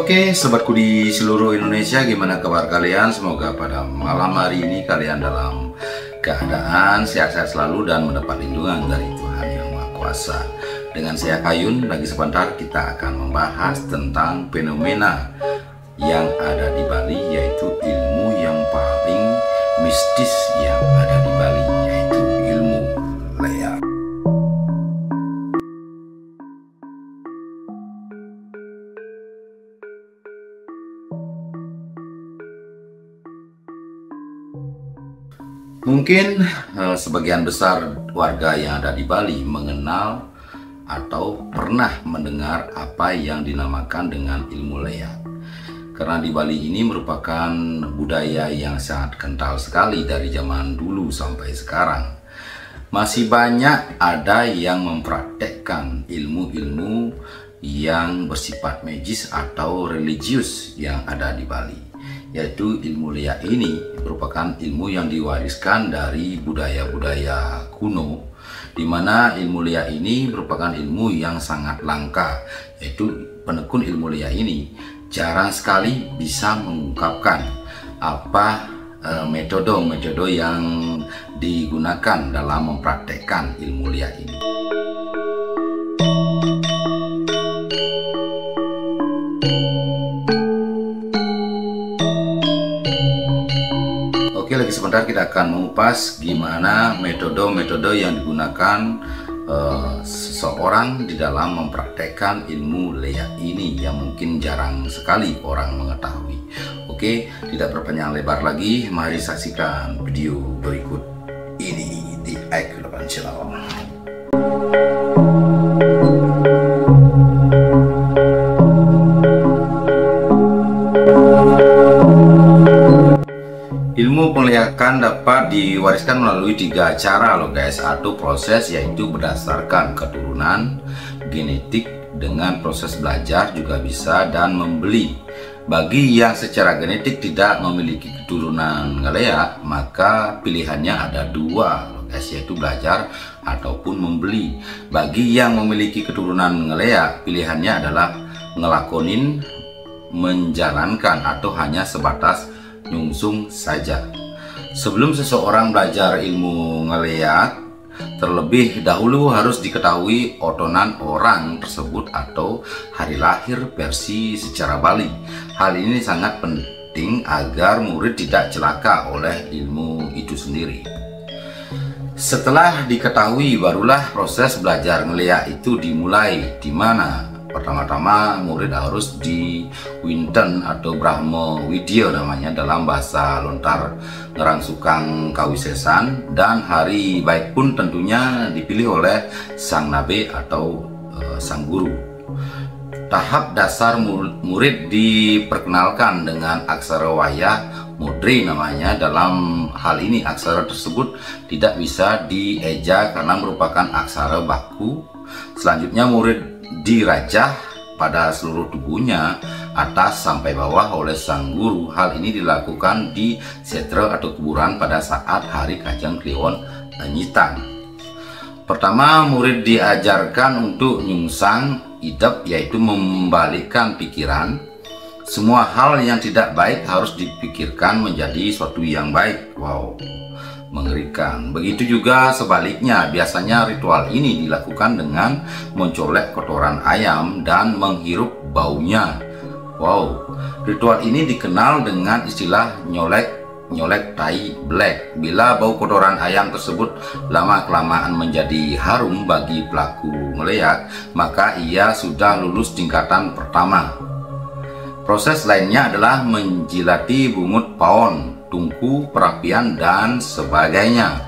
Oke, sobatku di seluruh Indonesia, gimana kabar kalian? Semoga pada malam hari ini kalian dalam keadaan sehat-sehat selalu dan mendapat lindungan dari Tuhan Yang Maha Kuasa. Dengan saya Kayun, lagi sebentar kita akan membahas tentang fenomena yang ada di Bali, yaitu ilmu yang paling mistis yang ada di Bali, yaitu ilmu leak. Mungkin sebagian besar warga yang ada di Bali mengenal atau pernah mendengar apa yang dinamakan dengan ilmu leak. Karena di Bali ini merupakan budaya yang sangat kental sekali dari zaman dulu sampai sekarang. Masih banyak ada yang mempraktekkan ilmu-ilmu yang bersifat magis atau religius yang ada di Bali. Yaitu ilmu leak ini merupakan ilmu yang diwariskan dari budaya-budaya kuno, di mana ilmu leak ini merupakan ilmu yang sangat langka. Yaitu penekun ilmu leak ini jarang sekali bisa mengungkapkan apa metode-metode yang digunakan dalam mempraktekkan ilmu leak ini. Oke, lagi sebentar kita akan mengupas gimana metode-metode yang digunakan seseorang di dalam mempraktekkan ilmu leak ini yang mungkin jarang sekali orang mengetahui. Oke, tidak berpanjang lebar lagi, mari saksikan video berikut ini di iQ8 Channel. Ilmu peleakan dapat diwariskan melalui 3 cara loh guys, atau proses, yaitu berdasarkan keturunan, genetik, dengan proses belajar juga bisa, dan membeli. Bagi yang secara genetik tidak memiliki keturunan ngeleak, maka pilihannya ada 2 loh guys, yaitu belajar ataupun membeli. Bagi yang memiliki keturunan ngeleak, pilihannya adalah ngelakonin, menjalankan, atau hanya sebatas nyungsung saja. Sebelum seseorang belajar ilmu ngeleak, terlebih dahulu harus diketahui otonan orang tersebut atau hari lahir versi secara Bali. Hal ini sangat penting agar murid tidak celaka oleh ilmu itu sendiri. Setelah diketahui, barulah proses belajar ngeleak itu dimulai, di mana pertama-tama murid harus diwinten atau Brahmo Widya namanya dalam bahasa lontar ngerangsukang kawisesan, dan hari baik pun tentunya dipilih oleh sang nabe atau sang guru. Tahap dasar murid diperkenalkan dengan aksara wayah mudri namanya. Dalam hal ini aksara tersebut tidak bisa dieja karena merupakan aksara baku. Selanjutnya murid dirajah pada seluruh tubuhnya atas sampai bawah oleh sang guru. Hal ini dilakukan di setra atau kuburan pada saat hari Kajang Kliwon Nyitan. Pertama, murid diajarkan untuk nyungsang idep, yaitu membalikkan pikiran. Semua hal yang tidak baik harus dipikirkan menjadi suatu yang baik. Wow, mengerikan. Begitu juga sebaliknya, biasanya ritual ini dilakukan dengan mencolek kotoran ayam dan menghirup baunya. Wow, ritual ini dikenal dengan istilah nyolek tai black. Bila bau kotoran ayam tersebut lama-kelamaan menjadi harum bagi pelaku ngeleak, maka ia sudah lulus tingkatan pertama. Proses lainnya adalah menjilati bungut paon, tungku, perapian, dan sebagainya.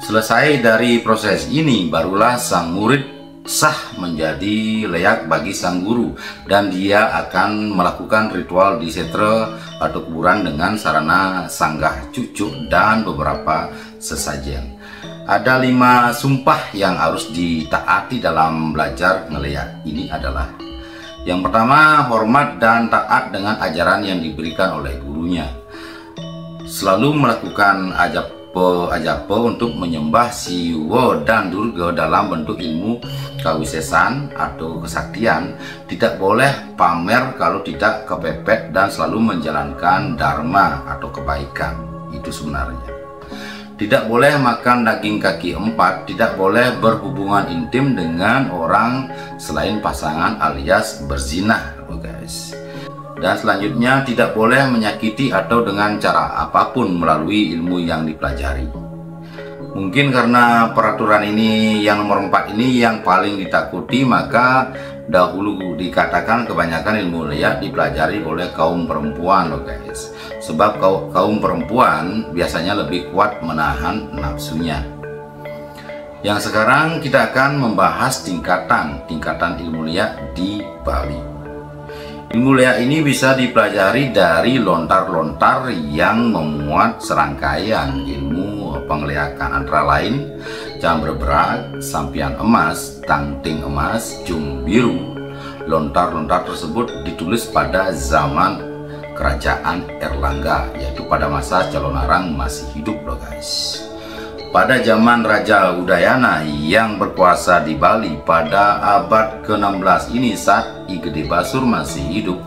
Selesai dari proses ini, barulah sang murid sah menjadi leak bagi sang guru, dan dia akan melakukan ritual di setra atau kuburan dengan sarana sanggah cucuk dan beberapa sesajen. Ada 5 sumpah yang harus ditaati dalam belajar ngeleak. Ini adalah: yang pertama, hormat dan taat dengan ajaran yang diberikan oleh gurunya. Selalu melakukan ajapa untuk menyembah Siwa dan Durga dalam bentuk ilmu kawisesan atau kesaktian, tidak boleh pamer kalau tidak kepepet dan selalu menjalankan dharma atau kebaikan. Itu sebenarnya. Tidak boleh makan daging kaki empat, tidak boleh berhubungan intim dengan orang selain pasangan alias berzinah, guys. Dan selanjutnya tidak boleh menyakiti atau dengan cara apapun melalui ilmu yang dipelajari. Mungkin karena peraturan ini yang nomor 4 ini yang paling ditakuti, maka dahulu dikatakan kebanyakan ilmu liat dipelajari oleh kaum perempuan loh guys. Sebab kaum perempuan biasanya lebih kuat menahan nafsunya. Yang sekarang kita akan membahas tingkatan ilmu liat di Bali. Ilmu liat ini bisa dipelajari dari lontar-lontar yang memuat serangkaian ilmu pengliakan, antara lain jamber berak, sampian emas, tangting emas, jum biru. Lontar-lontar tersebut ditulis pada zaman Kerajaan Erlangga, yaitu pada masa Calonarang masih hidup loh guys. Pada zaman Raja Udayana yang berkuasa di Bali pada abad ke-16 ini, saat I Gede Basur masih hidup,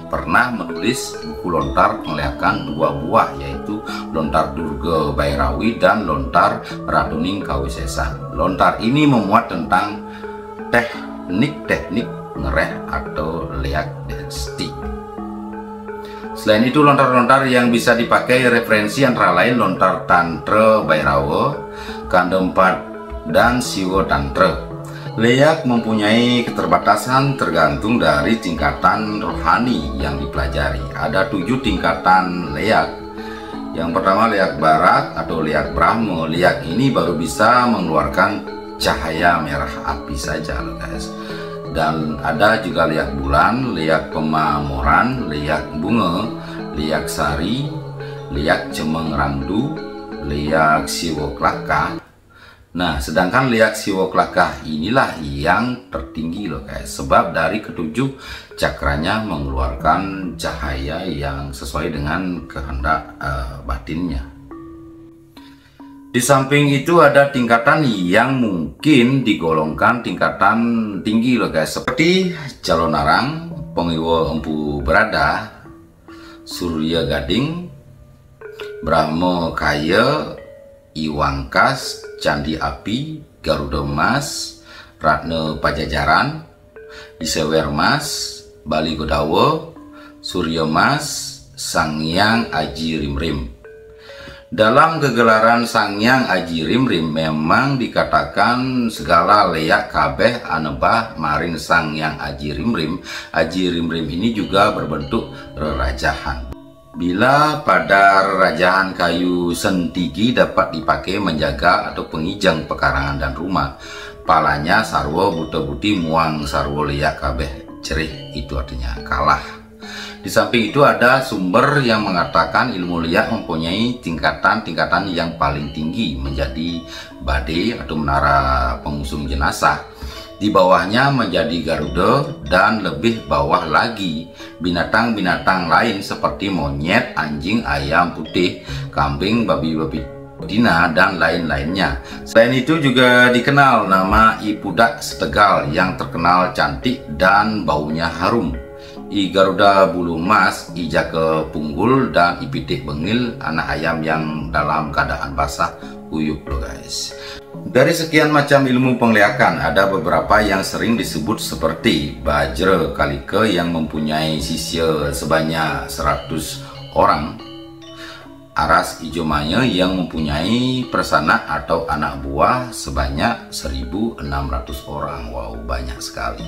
pernah menulis buku lontar pengliakan 2 buah, yaitu Lontar Durga Bairawi dan Lontar Ratuning Kawisesan. Lontar ini memuat tentang teknik-teknik ngereh atau liak desti. Selain itu, lontar-lontar yang bisa dipakai referensi antara lain Lontar Tantra Bairawa, Kandempat, dan Siwa Tantra. Liak mempunyai keterbatasan tergantung dari tingkatan rohani yang dipelajari. Ada 7 tingkatan liak. Yang pertama liak barak atau liak Brahma. Liak ini baru bisa mengeluarkan cahaya merah api saja loh guys. Dan ada juga liak bulan, liak pemamoran, liak bunga, liak sari, liak cemeng randu, liak siwoklaka. Nah, sedangkan liak siwoklaka inilah yang tertinggi loh guys, sebab dari ketujuh cakranya mengeluarkan cahaya yang sesuai dengan kehendak batinnya. Di samping itu ada tingkatan yang mungkin digolongkan tingkatan tinggi loh guys, seperti Calonarang, Pengiwa Empu Berada, Surya Gading, Brahma Kaya, Iwangkas, Candi Api, Garuda Emas, Ratna Pajajaran, Isewer Mas, Bali Godawa, Surya Mas, Sangyang Aji Rimrim. Dalam kegelaran Sangyang Aji Rimrim memang dikatakan segala leyak kabeh anebah maring Sangyang Aji Rimrim. Aji Rimrim ini juga berbentuk rerajahan. Bila pada rerajahan kayu sentigi dapat dipakai menjaga atau pengijang pekarangan dan rumah, palanya sarwo buta buti muang sarwo leyak kabeh cerih, itu artinya kalah. Di samping itu ada sumber yang mengatakan ilmu liak mempunyai tingkatan-tingkatan yang paling tinggi, menjadi bade atau menara pengusung jenazah. Di bawahnya menjadi Garuda, dan lebih bawah lagi binatang-binatang lain seperti monyet, anjing, ayam putih, kambing, babi-babi betina, dan lain-lainnya. Selain itu juga dikenal nama I Pudak Setegal yang terkenal cantik dan baunya harum. I Garuda Bulu Emas, I Jaka Punggul, dan I Pitik Bengil, anak ayam yang dalam keadaan basah uyup loh guys. Dari sekian macam ilmu pengliakan, ada beberapa yang sering disebut seperti Bajra Kalika yang mempunyai sisya sebanyak 100 orang, Aras Ijomaya yang mempunyai persana atau anak buah sebanyak 1.600 orang. Wow, banyak sekali.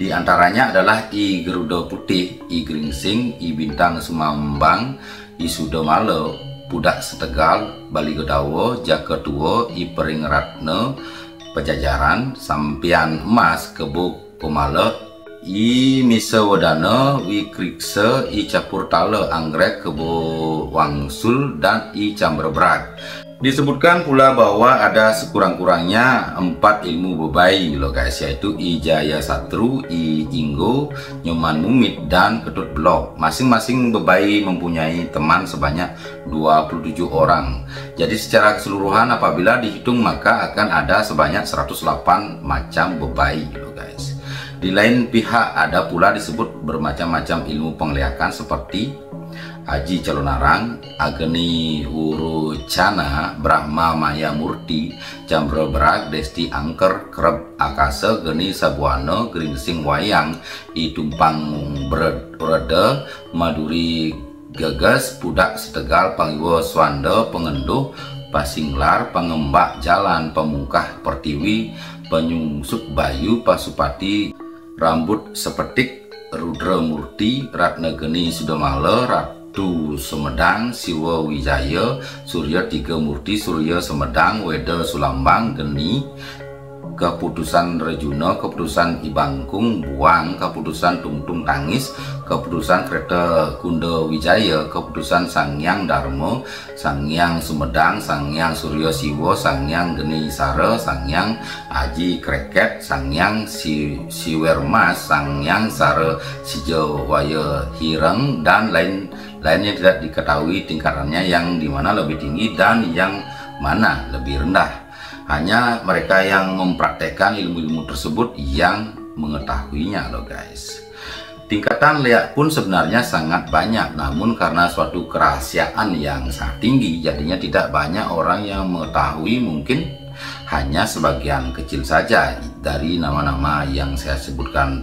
Di antaranya adalah I Garuda Putih, I Gringsing, I Bintang Sumambang, I Sudamala, Pudak Setegal, Bali Godawa, Jaka Tua, I Pering Ratna, Pajajaran, Sampian Emas, Kebo Komala, I misa wadana, wi krikse, i capur tale anggrek kebo wangsul, dan i camberbrak. Disebutkan pula bahwa ada sekurang-kurangnya 4 ilmu bebai loh guys, yaitu I Jaya Satru, I Inggo, Nyoman Mumit, dan Ketut Blok. Masing-masing bebai mempunyai teman sebanyak 27 orang. Jadi secara keseluruhan apabila dihitung maka akan ada sebanyak 108 macam bebai loh guys. Di lain pihak ada pula disebut bermacam-macam ilmu penglihakan seperti Aji Calonarang, Agni Urucana, Brahma Maya Murti, Cambrebrak, Desti Angker, Kreb Akasa, Geni Sabuana, Gringsing Wayang, I Tumpang Berede, Maduri Gagas, Pudak Setegal, Pangiwo Swanda, Pengenduh, Pasinglar, Pengembak Jalan, Pemungkah Pertiwi, Penyungsuk Bayu, Pasupati, Rambut Sepetik, Rudra Murti, Ratna Geni Sudamala, Ratu Sumedang, Siwa Wijaya, Surya Tiga Murti, Surya Sumedang, Weda Sulambang, Geni, Keputusan Rejuna, Keputusan Ibangkung, Buang, Keputusan Tungtung Tangis, Keputusan Kereta Kunda Wijaya, Keputusan Sangyang Dharma, Sangyang Sumedang, Sangyang Surya Siwa, Sangyang Geni Sara, Sangyang Aji Kreket, Sangyang Siwermas, Sangyang Sara Sijawaya Hireng, dan lainnya tidak diketahui tingkatannya, yang dimana lebih tinggi dan yang mana lebih rendah. Hanya mereka yang mempraktekkan ilmu-ilmu tersebut yang mengetahuinya loh guys. Tingkatan leak pun sebenarnya sangat banyak, namun karena suatu kerahasiaan yang sangat tinggi, jadinya tidak banyak orang yang mengetahui. Mungkin hanya sebagian kecil saja dari nama-nama yang saya sebutkan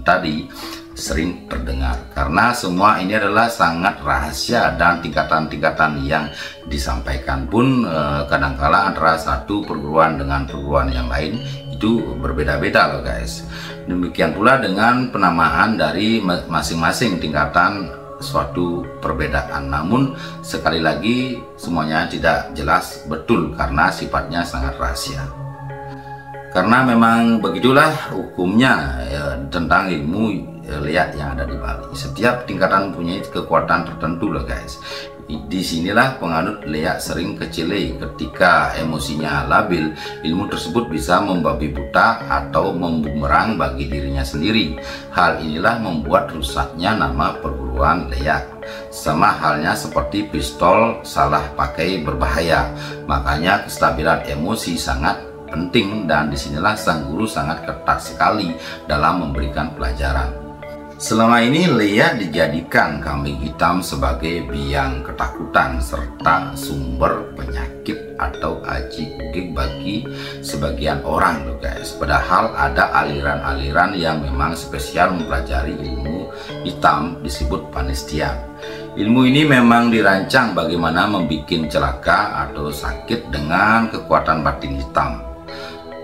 tadi sering terdengar, karena semua ini adalah sangat rahasia, dan tingkatan-tingkatan yang disampaikan pun kadangkala antara satu perguruan dengan perguruan yang lain itu berbeda-beda loh guys. Demikian pula dengan penamaan dari masing-masing tingkatan suatu perbedaan, namun sekali lagi semuanya tidak jelas betul karena sifatnya sangat rahasia. Karena memang begitulah hukumnya tentang ilmu lihat yang ada di Bali. Setiap tingkatan mempunyai kekuatan tertentu loh guys. Disinilah penganut lihat sering kecele ketika emosinya labil. Ilmu tersebut bisa membabi buta atau membumerang bagi dirinya sendiri. Hal inilah membuat rusaknya nama perguruan lihat. Sama halnya seperti pistol salah pakai berbahaya. Makanya kestabilan emosi sangat penting, dan disinilah sang guru sangat ketat sekali dalam memberikan pelajaran. Selama ini Lea dijadikan kambing hitam sebagai biang ketakutan serta sumber penyakit atau aji ugik bagi sebagian orang loh guys. Padahal ada aliran-aliran yang memang spesial mempelajari ilmu hitam disebut Panestian. Ilmu ini memang dirancang bagaimana membuat celaka atau sakit dengan kekuatan batin hitam.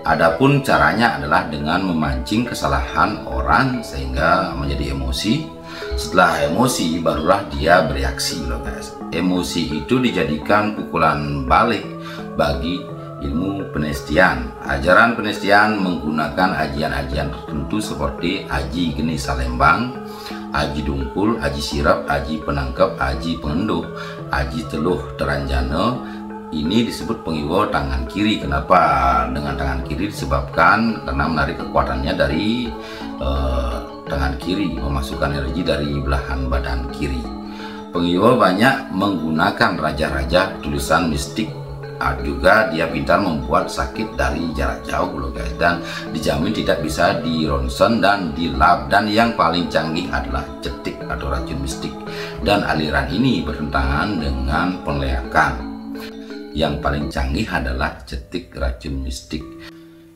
Adapun caranya adalah dengan memancing kesalahan orang sehingga menjadi emosi. Setelah emosi barulah dia bereaksi loh guys. Emosi itu dijadikan pukulan balik bagi ilmu Panestian. Ajaran Panestian menggunakan ajian-ajian tertentu seperti Aji Geni Salembang, Aji Dungkul, Aji Sirap, Aji Penangkep, Aji Pengenduh, Aji Teluh Teranjana. Ini disebut pengiwo tangan kiri. Kenapa dengan tangan kiri? Disebabkan karena menarik kekuatannya dari tangan kiri, memasukkan energi dari belahan badan kiri. Pengiwo banyak menggunakan raja-raja tulisan mistik. Juga dia pintar membuat sakit dari jarak jauh loh guys, dan dijamin tidak bisa di ronsen dan di lab. Dan yang paling canggih adalah cetik atau racun mistik, dan aliran ini bertentangan dengan penglihakan. Yang paling canggih adalah cetik racun mistik.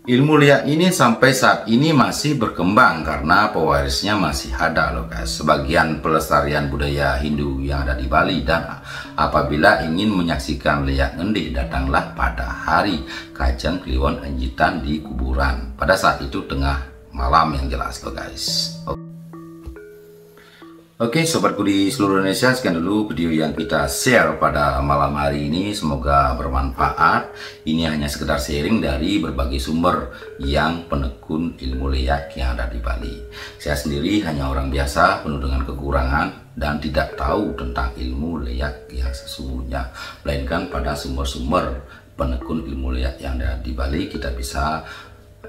Ilmu lihat ini sampai saat ini masih berkembang karena pewarisnya masih ada loh guys. Sebagian pelestarian budaya Hindu yang ada di Bali, dan apabila ingin menyaksikan lihat ngendih, datanglah pada hari Kajang Kliwon Anjitan di kuburan. Pada saat itu tengah malam yang jelas loh guys. Oke sobatku di seluruh Indonesia, sekian dulu video yang kita share pada malam hari ini. Semoga bermanfaat. Ini hanya sekedar sharing dari berbagai sumber yang penekun ilmu leak yang ada di Bali. Saya sendiri hanya orang biasa penuh dengan kekurangan dan tidak tahu tentang ilmu leak yang sesungguhnya, melainkan pada sumber-sumber penekun ilmu leak yang ada di Bali kita bisa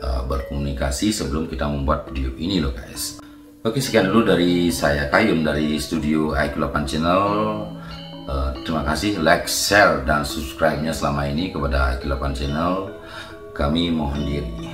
berkomunikasi sebelum kita membuat video ini loh guys. Oke, sekian dulu dari saya Kayum dari studio IQ8 Channel. Terima kasih like, share, dan subscribe-nya selama ini kepada IQ8 Channel. Kami mohon diri.